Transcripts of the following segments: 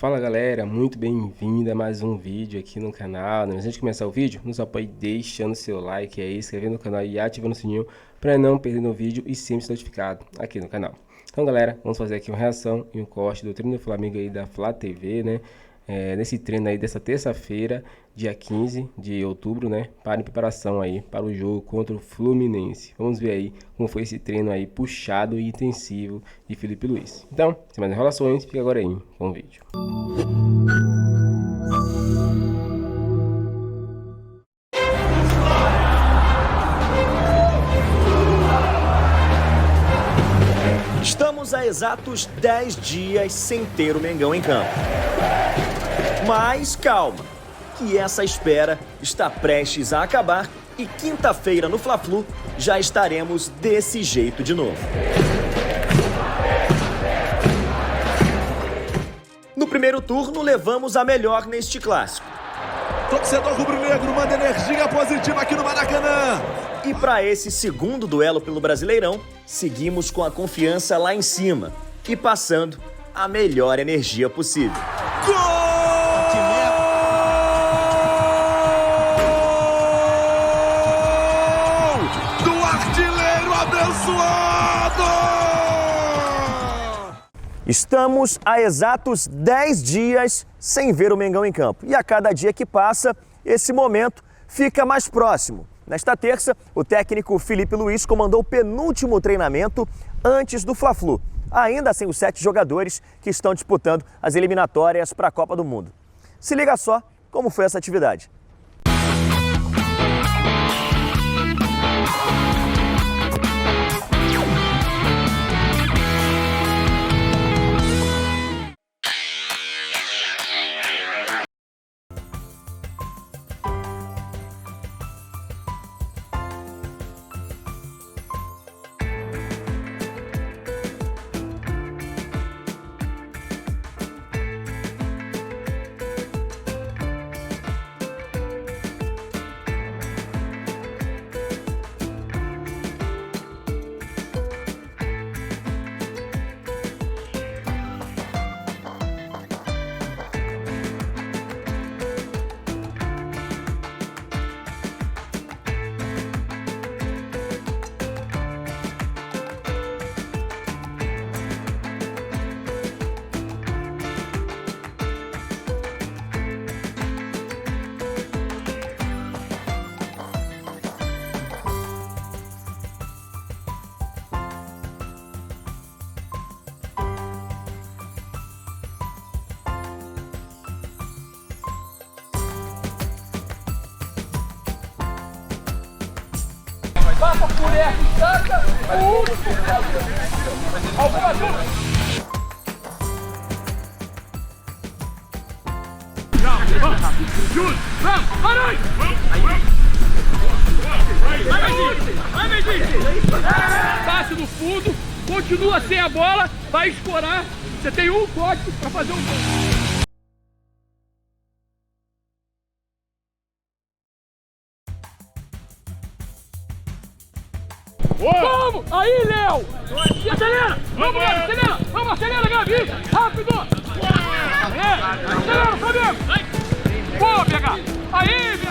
Fala galera, muito bem-vindo a mais um vídeo aqui no canal. Antes de começar o vídeo, nos apoie deixando seu like aí, inscrevendo no canal e ativando o sininho para não perder o vídeo e sempre ser notificado aqui no canal. Então galera, vamos fazer aqui uma reação e um corte do treino do Flamengo aí da Flá TV, né? Nesse treino aí dessa terça-feira, dia 15 de outubro, né? Para em preparação aí para o jogo contra o Fluminense. Vamos ver aí como foi esse treino aí puxado e intensivo de Felipe Luiz. Então, sem mais enrolações, fica agora aí com o vídeo. Estamos há exatos 10 dias sem ter o Mengão em campo. Mas calma, que essa espera está prestes a acabar e quinta-feira no Fla-Flu já estaremos desse jeito de novo. No primeiro turno levamos a melhor neste clássico. Torcedor rubro-negro manda energia positiva aqui no Maracanã. E para esse segundo duelo pelo Brasileirão, seguimos com a confiança lá em cima e passando a melhor energia possível. Gol! Do artilheiro abençoado! Estamos há exatos 10 dias sem ver o Mengão em campo. E a cada dia que passa, esse momento fica mais próximo. Nesta terça, o técnico Felipe Luiz comandou o penúltimo treinamento antes do Fla-Flu, ainda sem os 7 jogadores que estão disputando as eliminatórias para a Copa do Mundo. Se liga só como foi essa atividade. Passa por essa, saca o último. Alguma dúvida? Júlio, vamos, parou! Vai, Medinho! Passe no fundo, continua sem a bola, vai escorar. Você tem um corte para fazer um gol. Vamos! Aí, Léo! Acelera! Vamos, Léo! Acelera! Vamos, acelera, Gabi! Rápido! Acelera, Flamengo! Boa, PH! Aí, PH!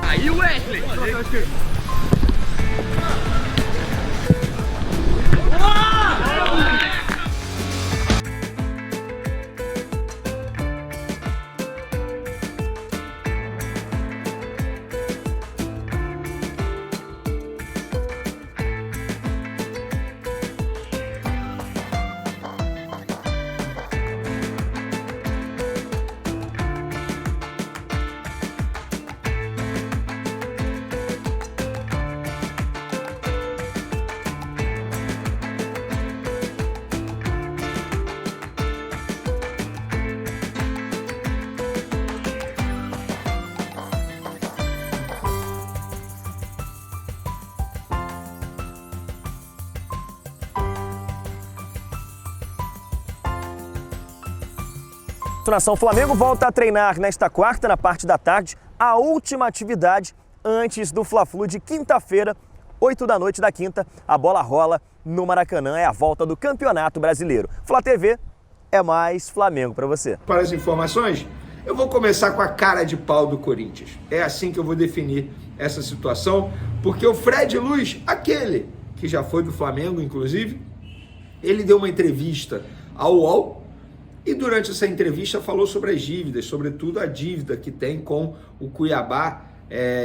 Aí, Wesley! Nação Flamengo volta a treinar nesta quarta, na parte da tarde, a última atividade antes do Fla-Flu de quinta-feira, 8 da noite da quinta. A bola rola no Maracanã, é a volta do Campeonato Brasileiro. Flá TV é mais Flamengo para você. Para as informações, eu vou começar com a cara de pau do Corinthians. É assim que eu vou definir essa situação, porque o Fred Luz, aquele que já foi do Flamengo, inclusive, ele deu uma entrevista ao UOL, e durante essa entrevista falou sobre as dívidas, sobretudo a dívida que tem com o Cuiabá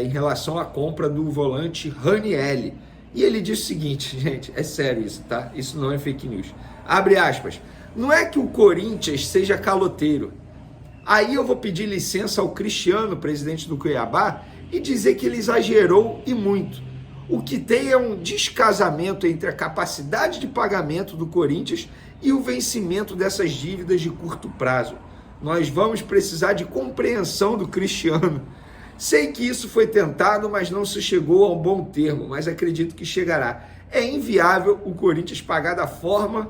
em relação à compra do volante Ranieri. E ele disse o seguinte, gente, é sério isso, tá? Isso não é fake news. Abre aspas. Não é que o Corinthians seja caloteiro. Aí eu vou pedir licença ao Cristiano, presidente do Cuiabá, e dizer que ele exagerou e muito. O que tem é um descasamento entre a capacidade de pagamento do Corinthians e o vencimento dessas dívidas de curto prazo. Nós vamos precisar de compreensão do Cristiano. Sei que isso foi tentado, mas não se chegou a um bom termo, mas acredito que chegará. É inviável o Corinthians pagar da forma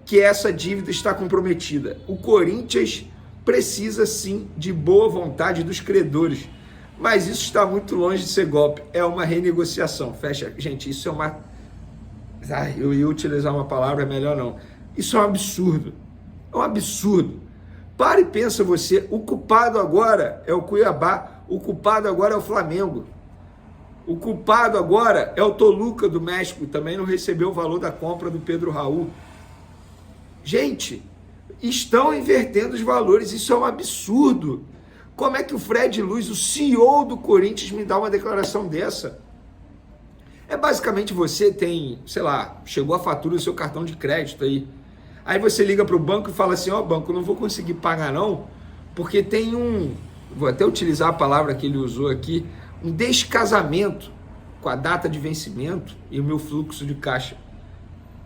que essa dívida está comprometida. O Corinthians precisa sim de boa vontade dos credores, mas isso está muito longe de ser golpe. É uma renegociação. Fecha. Gente, isso é uma... eu ia utilizar uma palavra, melhor não. Isso é um absurdo. É um absurdo. Para e pensa você, o culpado agora é o Cuiabá, o culpado agora é o Flamengo. O culpado agora é o Toluca do México, também não recebeu o valor da compra do Pedro Raul. Gente, estão invertendo os valores, isso é um absurdo. Como é que o Fred Luz, o CEO do Corinthians, me dá uma declaração dessa? É basicamente você tem, sei lá, chegou a fatura do seu cartão de crédito aí. Aí você liga para o banco e fala assim, ó, banco, não vou conseguir pagar não, porque tem vou até utilizar a palavra que ele usou aqui, um descasamento com a data de vencimento e o meu fluxo de caixa.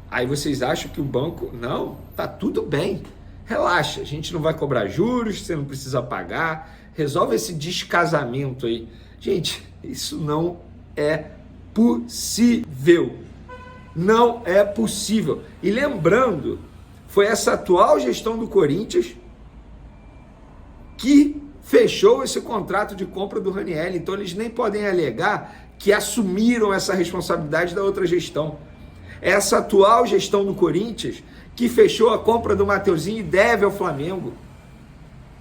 Aí vocês acham que o banco, não, tá tudo bem, relaxa, a gente não vai cobrar juros, você não precisa pagar, resolve esse descasamento aí. Gente, isso não é possível. Não é possível. E lembrando, foi essa atual gestão do Corinthians que fechou esse contrato de compra do Ranieri. Então eles nem podem alegar que assumiram essa responsabilidade da outra gestão. Essa atual gestão do Corinthians que fechou a compra do Mateuzinho e deve ao Flamengo.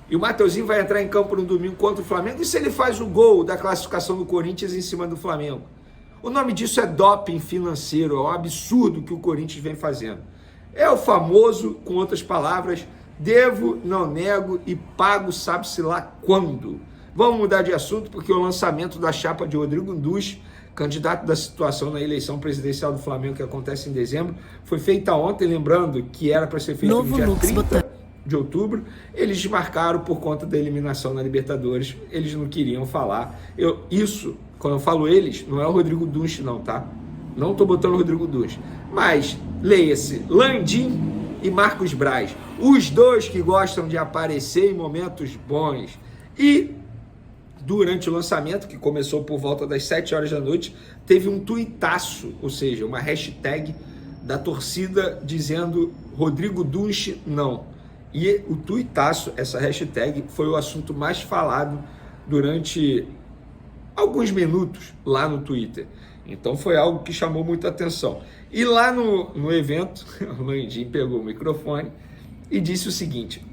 E o Mateuzinho vai entrar em campo no domingo contra o Flamengo. E se ele faz o gol da classificação do Corinthians em cima do Flamengo? O nome disso é doping financeiro, é um absurdo que o Corinthians vem fazendo. É o famoso, com outras palavras, devo, não nego e pago sabe-se lá quando. Vamos mudar de assunto porque o lançamento da chapa de Rodrigo Dunche, candidato da situação na eleição presidencial do Flamengo que acontece em dezembro, foi feita ontem, lembrando que era para ser feito no dia 30 de outubro. Eles desmarcaram por conta da eliminação na Libertadores, eles não queriam falar. Quando eu falo eles, não é o Rodrigo Dunche não, tá? Não estou botando o Rodrigo Dunche. Mas, leia-se, Landim e Marcos Braz. Os dois que gostam de aparecer em momentos bons. E, durante o lançamento, que começou por volta das 7 horas da noite, teve um tuitaço, ou seja, uma hashtag da torcida dizendo Rodrigo Dunche não. E o tuitaço, essa hashtag, foi o assunto mais falado durante alguns minutos lá no Twitter. Então foi algo que chamou muita atenção. E lá no evento, o Landim pegou o microfone e disse o seguinte,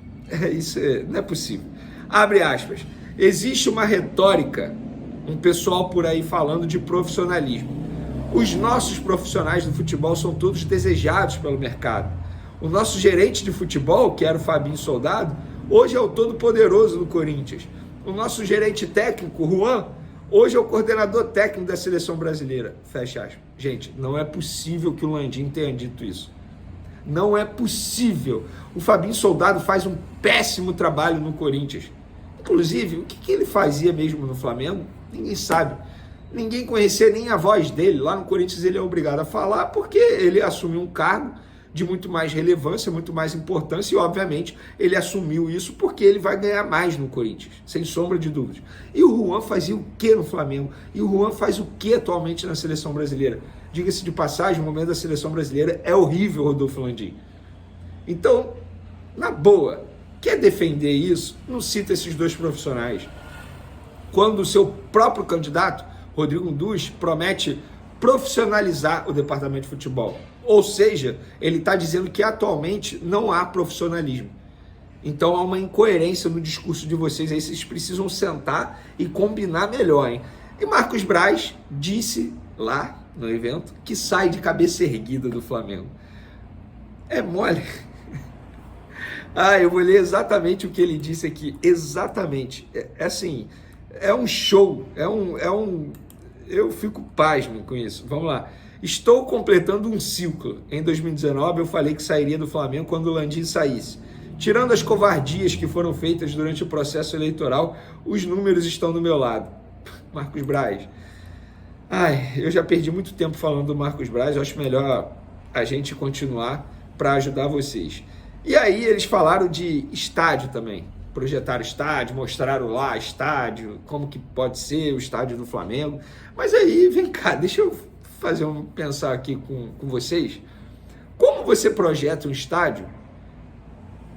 não é possível. Abre aspas, existe uma retórica, um pessoal por aí falando de profissionalismo. Os nossos profissionais do futebol são todos desejados pelo mercado. O nosso gerente de futebol, que era o Fabinho Soldado, hoje é o todo-poderoso do Corinthians. O nosso gerente técnico, Juan, hoje é o coordenador técnico da seleção brasileira. Fecha aspas. Gente, não é possível que o Landim tenha dito isso. Não é possível. O Fabinho Soldado faz um péssimo trabalho no Corinthians. Inclusive, o que ele fazia mesmo no Flamengo? Ninguém sabe. Ninguém conhecia nem a voz dele. Lá no Corinthians ele é obrigado a falar porque ele assumiu um cargo de muito mais relevância, muito mais importância e, obviamente, ele assumiu isso porque ele vai ganhar mais no Corinthians, sem sombra de dúvidas. E o Juan fazia o que no Flamengo? E o Juan faz o que atualmente na seleção brasileira? Diga-se de passagem, o momento da seleção brasileira é horrível, Rodolfo Landim. Então, na boa, Quer defender isso? Não cita esses dois profissionais. Quando o seu próprio candidato, Rodrigo Duz, promete profissionalizar o departamento de futebol. Ou seja, ele está dizendo que atualmente não há profissionalismo. Então há uma incoerência no discurso de vocês aí, vocês precisam sentar e combinar melhor, hein? E Marcos Braz disse lá no evento que sai de cabeça erguida do Flamengo. É mole? Eu vou ler exatamente o que ele disse aqui. Exatamente. É assim, é um show, eu fico pasmo com isso. Vamos lá. Estou completando um ciclo. Em 2019 eu falei que sairia do Flamengo quando o Landim saísse. Tirando as covardias que foram feitas durante o processo eleitoral, os números estão do meu lado. Marcos Braz. Eu já perdi muito tempo falando do Marcos Braz, eu acho melhor a gente continuar para ajudar vocês. E aí eles falaram de estádio também. Projetaram estádio, mostraram lá estádio, como que pode ser o estádio do Flamengo. Mas aí, vem cá, deixa eu pensar aqui com vocês. Como você projeta um estádio,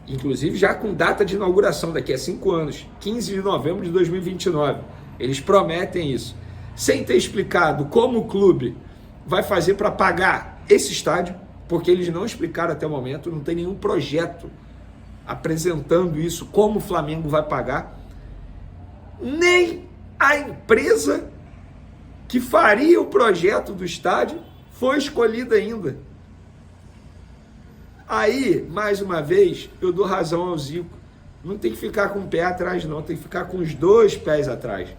inclusive já com data de inauguração daqui a 5 anos, 15 de novembro de 2029. Eles prometem isso, sem ter explicado como o clube vai fazer para pagar esse estádio, porque eles não explicaram até o momento, não tem nenhum projeto apresentando isso, como o Flamengo vai pagar. Nem a empresa que faria o projeto do estádio foi escolhida ainda. Aí, mais uma vez, eu dou razão ao Zico. Não tem que ficar com o pé atrás, não. Tem que ficar com os 2 pés atrás.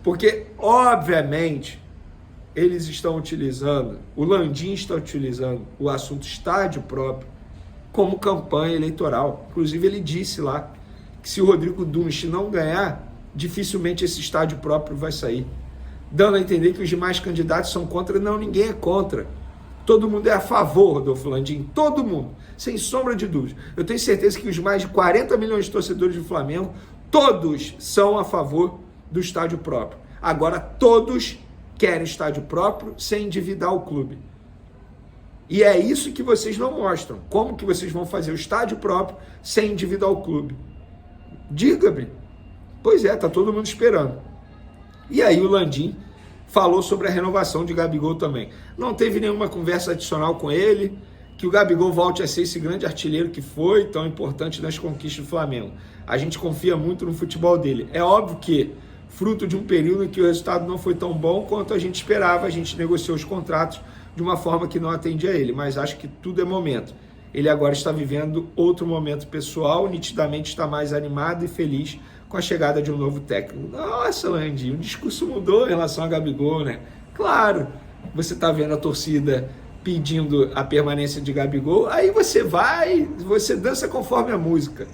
Porque, obviamente, eles estão utilizando, o Landim está utilizando o assunto estádio próprio como campanha eleitoral. Inclusive, ele disse lá que se o Rodrigo Duz não ganhar, dificilmente esse estádio próprio vai sair. Dando a entender que os demais candidatos são contra. Não, ninguém é contra. Todo mundo é a favor, Rodolfo Landim. Todo mundo, sem sombra de dúvida. Eu tenho certeza que os mais de 40 milhões de torcedores do Flamengo, todos são a favor do estádio próprio. Agora, todos querem estádio próprio sem endividar o clube. E é isso que vocês não mostram. Como que vocês vão fazer o estádio próprio sem endividar o clube? Diga-me. Pois é, tá todo mundo esperando. E aí o Landim falou sobre a renovação de Gabigol também. Não teve nenhuma conversa adicional com ele, que o Gabigol volte a ser esse grande artilheiro que foi, tão importante nas conquistas do Flamengo. A gente confia muito no futebol dele. É óbvio que, fruto de um período em que o resultado não foi tão bom quanto a gente esperava, a gente negociou os contratos de uma forma que não atendia a ele, mas acho que tudo é momento. Ele agora está vivendo outro momento pessoal, nitidamente está mais animado e feliz com a chegada de um novo técnico. Nossa, Landim, o discurso mudou em relação a Gabigol, né? Claro, você está vendo a torcida pedindo a permanência de Gabigol, aí você dança conforme a música.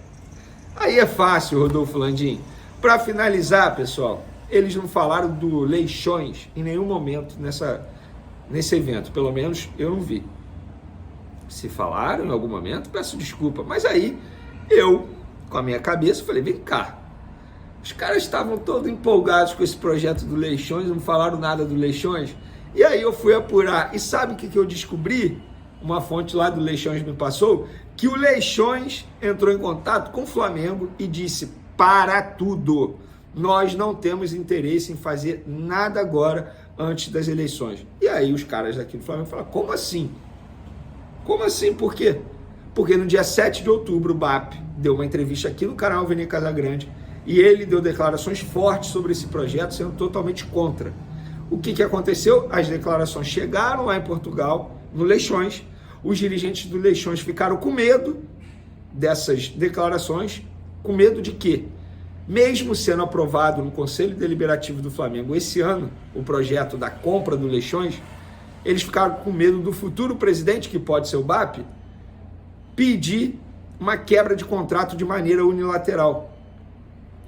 Aí é fácil, Rodolfo Landim. Para finalizar, pessoal, eles não falaram do Leixões em nenhum momento nesse evento, pelo menos eu não vi. Se falaram em algum momento, peço desculpa, mas aí eu, com a minha cabeça, falei, vem cá, os caras estavam todos empolgados com esse projeto do Leixões, não falaram nada do Leixões, e aí eu fui apurar, e sabe o que eu descobri? Uma fonte lá do Leixões me passou, que o Leixões entrou em contato com o Flamengo e disse, para tudo, nós não temos interesse em fazer nada agora antes das eleições. E aí os caras daqui do Flamengo falaram, como assim? Como assim? Por quê? Porque no dia 7 de outubro o BAP deu uma entrevista aqui no canal Avenida Casagrande e ele deu declarações fortes sobre esse projeto, sendo totalmente contra. O que aconteceu? As declarações chegaram lá em Portugal, no Leixões, os dirigentes do Leixões ficaram com medo dessas declarações, com medo de quê? Mesmo sendo aprovado no Conselho Deliberativo do Flamengo esse ano, o projeto da compra do Leixões, eles ficaram com medo do futuro presidente, que pode ser o BAP, pedir uma quebra de contrato de maneira unilateral.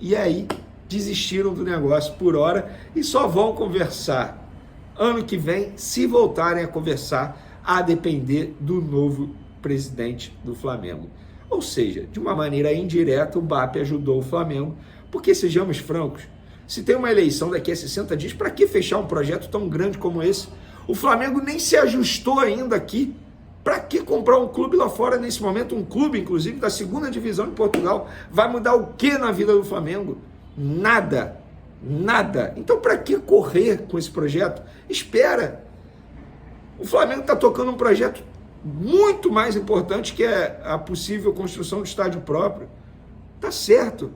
E aí desistiram do negócio por hora e só vão conversar ano que vem, se voltarem a conversar, a depender do novo presidente do Flamengo. Ou seja, de uma maneira indireta, o BAP ajudou o Flamengo, porque, sejamos francos, se tem uma eleição daqui a 60 dias, para que fechar um projeto tão grande como esse? O Flamengo nem se ajustou ainda aqui Para que comprar um clube lá fora nesse momento? Um clube, inclusive, da segunda divisão de Portugal. Vai mudar o que na vida do Flamengo? Nada. Nada. Então, para que correr com esse projeto? Espera. O Flamengo está tocando um projeto muito mais importante, que é a possível construção do estádio próprio. Tá certo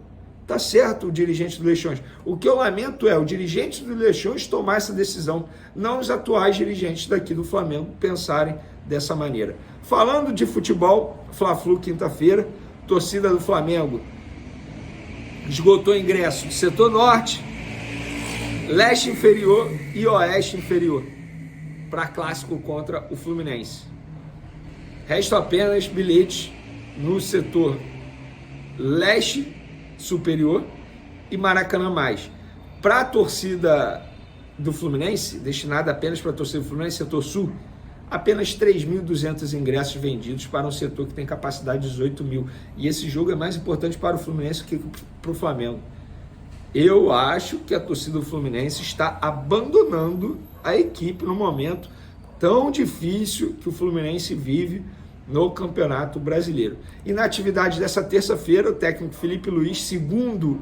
o dirigente do Leixões. O que eu lamento é o dirigente do Leixões tomar essa decisão, não os atuais dirigentes daqui do Flamengo pensarem dessa maneira. Falando de futebol, Fla-Flu quinta-feira, torcida do Flamengo esgotou ingresso do setor norte, leste inferior e oeste inferior para clássico contra o Fluminense. Restam apenas bilhetes no setor leste superior e Maracanã mais. Para a torcida do Fluminense, destinada apenas para a torcida do Fluminense, setor sul, apenas 3.200 ingressos vendidos para um setor que tem capacidade de 18.000. E esse jogo é mais importante para o Fluminense que para o Flamengo. Eu acho que a torcida do Fluminense está abandonando a equipe no momento tão difícil que o Fluminense vive no Campeonato Brasileiro. E na atividade dessa terça-feira, o técnico Filipe Luís, segundo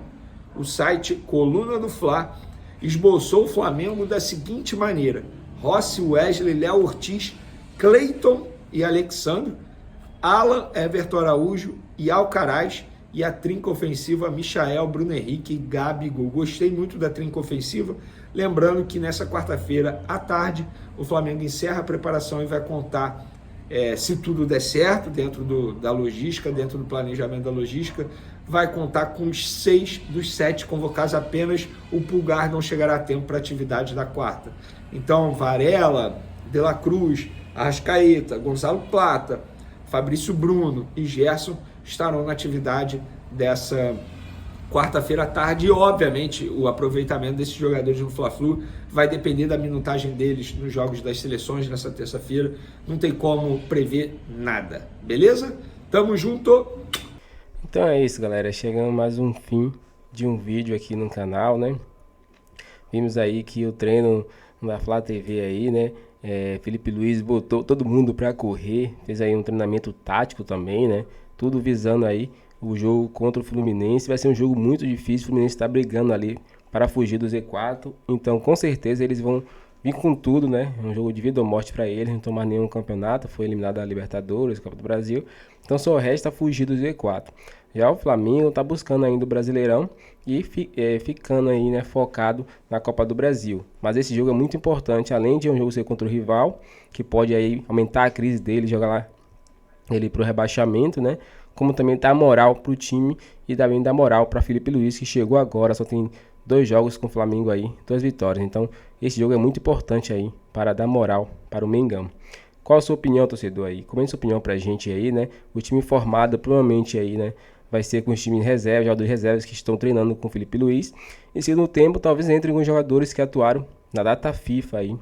o site Coluna do Fla, esboçou o Flamengo da seguinte maneira: Rossi, Wesley, Léo Ortiz, Cleiton e Alexandre, Alan, Everton Araújo e Alcaraz, e a trinca ofensiva Michael, Bruno Henrique e Gabigol. Gostei muito da trinca ofensiva, lembrando que nessa quarta-feira à tarde o Flamengo encerra a preparação e vai contar, se tudo der certo dentro da logística, dentro do planejamento da logística, vai contar com os 6 dos 7 convocados. Apenas o Pulgar não chegará a tempo para a atividade da quarta. Então Varela, De La Cruz, Arrascaeta, Gonzalo Plata, Fabrício Bruno e Gerson estarão na atividade dessa quarta-feira à tarde. E obviamente o aproveitamento desses jogadores no Fla-Flu vai depender da minutagem deles nos jogos das seleções nessa terça-feira. Não tem como prever nada, beleza? Tamo junto! Então é isso, galera, chegando mais um fim de um vídeo aqui no canal, né? Vimos aí que o treino da Flá TV aí, né? Filipe Luís botou todo mundo para correr, fez aí um treinamento tático também, né? Tudo visando aí o jogo contra o Fluminense. Vai ser um jogo muito difícil, o Fluminense está brigando ali para fugir do Z4, então com certeza eles vão vir com tudo, né? É um jogo de vida ou morte para eles, não tomar nenhum campeonato, foi eliminado da Libertadores, Copa do Brasil, então só resta fugir do Z4. Já o Flamengo está buscando ainda o Brasileirão e ficando aí, né, focado na Copa do Brasil. Mas esse jogo é muito importante, além de um jogo ser contra o rival, que pode aí aumentar a crise dele, jogar lá ele para o rebaixamento, né? Como também dá moral para o time e também dá moral para Filipe Luís, que chegou agora, só tem 2 jogos com o Flamengo aí, 2 vitórias. Então esse jogo é muito importante aí para dar moral para o Mengão. Qual a sua opinião, torcedor aí? Comente sua opinião pra gente aí, né? O time formado provavelmente aí, né, vai ser com os times reserva, jogadores reservas que estão treinando com o Filipe Luís. E se no tempo talvez entrem com jogadores que atuaram na data FIFA aí.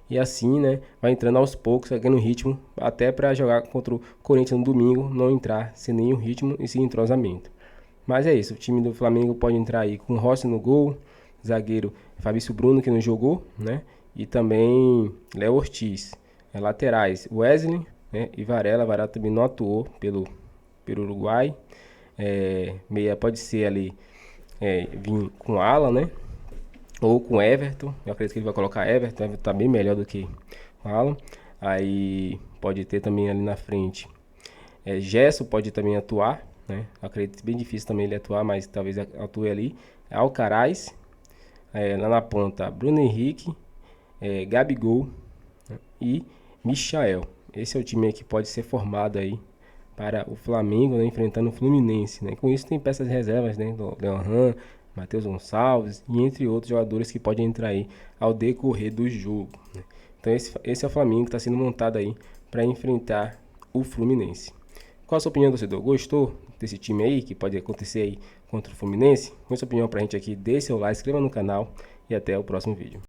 E assim, né, vai entrando aos poucos, ganhando ritmo, até para jogar contra o Corinthians no domingo, não entrar sem nenhum ritmo e sem entrosamento. Mas é isso, o time do Flamengo pode entrar aí com Rossi no gol, zagueiro Fabrício Bruno, que não jogou, né, e também Léo Ortiz. Laterais, Wesley, né, e Varela. Varela também não atuou pelo Uruguai. Meia pode ser ali, vir com Alan, né, ou com Everton. Eu acredito que ele vai colocar Everton. Everton tá bem melhor do que o Alan. Aí pode ter também ali na frente Gerson, pode também atuar, né? Eu acredito bem difícil também ele atuar, mas talvez atue ali. Alcaraz, lá na ponta Bruno Henrique, Gabigol, né, e Michael. Esse é o time aí que pode ser formado aí para o Flamengo, né, enfrentando o Fluminense, né? Com isso tem peças reservas, né, do Leohan, Matheus Gonçalves e entre outros jogadores que podem entrar aí ao decorrer do jogo, né? Então esse é o Flamengo que está sendo montado aí para enfrentar o Fluminense. Qual a sua opinião, torcedor? Gostou desse time aí que pode acontecer aí contra o Fluminense? Com sua opinião pra gente aqui, deixe seu like, inscreva no canal e até o próximo vídeo.